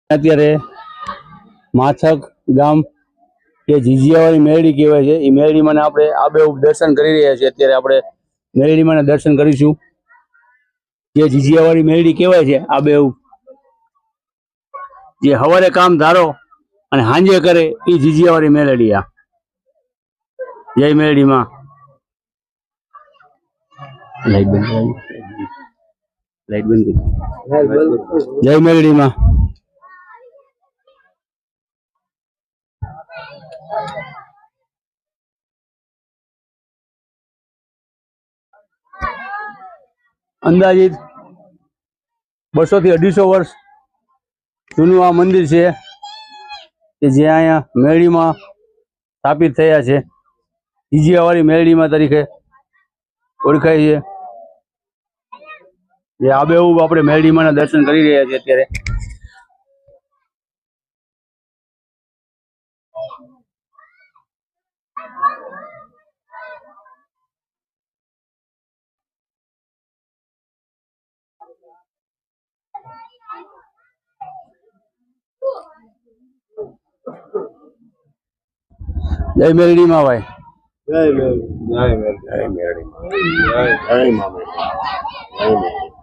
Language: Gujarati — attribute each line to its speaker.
Speaker 1: અત્યારે માથક ગામ કે જીજીયાવાળી મેરડી કહેવાય છે એ મેરડીમાં આપણે આબેહૂબ દર્શન કરી રહ્યા છીએ। અત્યારે આપણે મેરડીમાં દર્શન કરીશું જે જીજીયાવાળી મેરડી કહેવાય છે આબેહૂબ જે હવારે કામ ધારો અને હાંજે કરે એ જીજીયાવાળી મેરડી। આ જય મેરડીમાં લાઈટ બંધ જય મેરડીમાં અંદાજિત 200 થી 250 વર્ષ જૂનું આ મંદિર છે કે જે અહીંયા મેરડીમાં સ્થાપિત થયા છે। જીજીયાવાળી મેરડીમાં તરીકે ઓળખાય છે। જે આબેહૂબ આપણે મેરડીમાં દર્શન કરી રહ્યા છીએ અત્યારે। જય મેરડીમાં ભાઈ
Speaker 2: જય મેરડી જય મેરડી જય મેરડી જય મા મેરડી જય મેરડી।